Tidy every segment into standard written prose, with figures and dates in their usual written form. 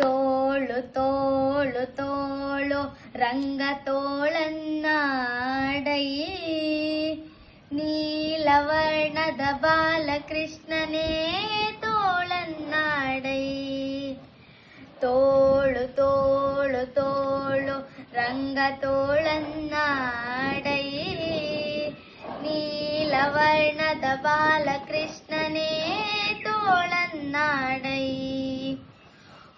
ತೋಳು ತೋಳು ತೋಳು ರಂಗ ತೋಳನ್ನಾಡೈ ನೀಲವರ್ಣದ ಬಾಲಕೃಷ್ಣನೇ ತೋಳನ್ನಾಡೈ ತೋಳು ತೋಳು ತೋಳು ರಂಗ ತೋಳನ್ನಾಡೈ ನೀಲವರ್ಣದ ಬಾಲಕೃಷ್ಣನೇ ತೋಳನ್ನಾಡೈ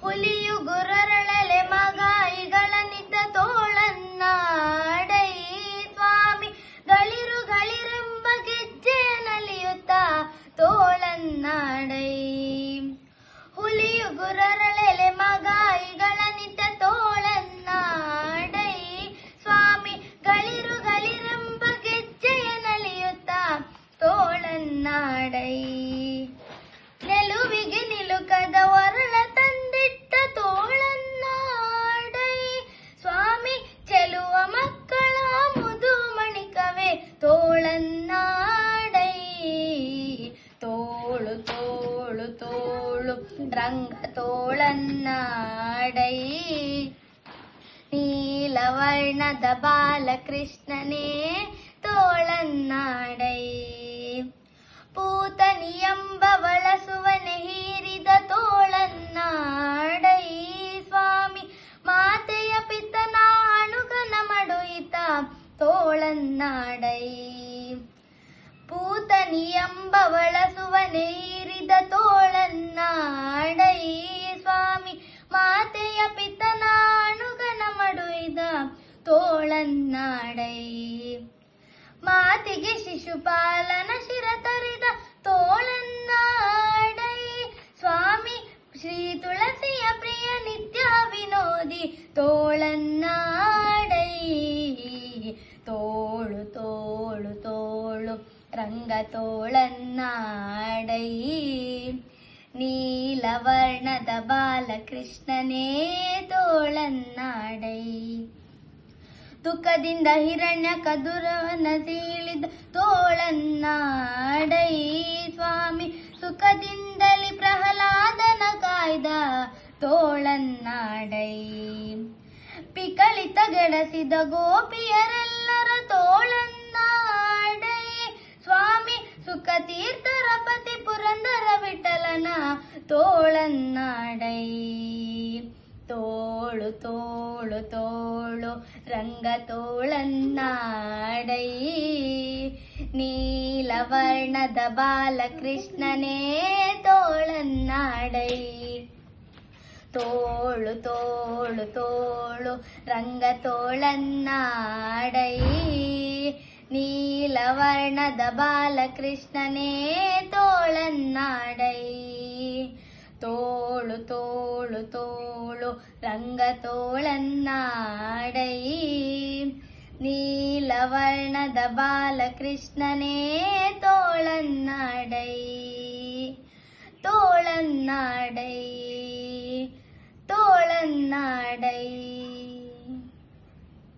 ಹುಲಿಯು ಗುರರಳಲೆ ಮಗಾಯಿಗಳ ನಿತ ತೋಳನ್ನಾಡೈ ಸ್ವಾಮಿ ಗಳಿರು ಗಳಿರೆಂಬ ಗೆಜ್ಜೆಯ ನಲಿಯುತ್ತ ತೋಳನ್ನಾಡೈ ಹುಲಿಯು ಗುರರಳೆಲೆ ಮಗಾಯಿಗಳ ನಿತ ತೋಳನ್ನಾಡೈ ಸ್ವಾಮಿ ಗಳಿರು ಗಳಿರೆಂಬ ಗೆಜ್ಜೆಯ ನಲಿಯುತ್ತ ತೋಳನ್ನಾಡೈ ನೆಲುವಿಗೆ ನಿಲುಕದ ಒರಳ ತಂದಿಟ್ಟ ತೋಳನ್ನಾಡೈ ಸ್ವಾಮಿ ಚೆಲುವ ಮಕ್ಕಳ ಮುದು ಮಣಿಕವೇ ತೋಳನ್ನಾಡೈ ತೋಳು ತೋಳು ತೋಳು ರಂಗ ತೋಳನ್ನಾಡೈ ನೀಲವರ್ಣದ ಬಾಲಕೃಷ್ಣನೇ ತೋಳನ್ನಾಡೈ ಪೂತನಿಯಂಬವಳ ಸುವನೆ ಹೀರಿದ ತೋಳನ್ನಾಡೈ ಸ್ವಾಮಿ ಮಾತೆಯ ಪಿತನ ಅಣುಗನ ಮಡುಯಿತ ತೋಳನ್ನಾಡೈ ಪೂತನಿಯಂಬವಳ ಸುವನೆ ಹೀರಿದ ತೋಳನ್ನಾಡೈ ಸ್ವಾಮಿ ಮಾತೆಯ ಪಿತನ ಅಣುಗನ ಮಡುಯಿದ ತೋಳನ್ನಾಡೈ ಮಾತಿಗೆ ಶಿಶುಪಾಲನ ಶಿರ ತರಿದ ತೋಳನ್ನಾಡೈ ಸ್ವಾಮಿ ಶ್ರೀ ತುಳಸಿಯ ಪ್ರಿಯ ನಿತ್ಯ ವಿನೋದಿ ತೋಳನ್ನಾಡೈ ತೋಳು ತೋಳು ತೋಳು ರಂಗ ತೋಳನ್ನಾಡೈ ನೀಲವರ್ಣದ ಬಾಲಕೃಷ್ಣನೇ ತೋಳನ್ನಾಡೈ ದುಃಖದಿಂದ ಹಿರಣ್ಯ ಕದುರವನ ಸೀಳಿದ ತೋಳನ್ನಾಡೈ ಸ್ವಾಮಿ ಸುಖದಿಂದಲಿ ಪ್ರಹ್ಲಾದನ ಕಾಯ್ದ ತೋಳನ್ನಾಡೈ ಪಿಕಳಿತ ಗೆಡಸಿದ ಗೋಪಿಯರೆಲ್ಲರ ತೋಳನ್ನಾಡೈ ಸ್ವಾಮಿ ಸುಖ ತೀರ್ಥರ ಪತಿ ಪುರಂದರ ವಿಠಲನ ತೋಳನ್ನಾಡೈ ತೋಳು ತೋಳು ತೋಳು ರಂಗ ತೋಳನ್ನಾಡೈ ನೀಲವರ್ಣದ ಬಾಲಕೃಷ್ಣನೇ ತೋಳನ್ನಾಡೈ ತೋಳು ತೋಳು ತೋಳು ರಂಗ ತೋಳನ್ನಾಡೈ ನೀಲವರ್ಣದ ಬಾಲಕೃಷ್ಣನೇ ತೋಳನ್ನಾಡೈ ತೋಳು ತೋಳು ತೋಳು ರಂಗ ತೋಳನ್ನಾಡೈ ನೀಲವರ್ಣದ ಬಾಲಕೃಷ್ಣನೇ ತೋಳನ್ನಾಡೈ ತೋಳನ್ನಾಡೈ ತೋಳನ್ನಾಡೈ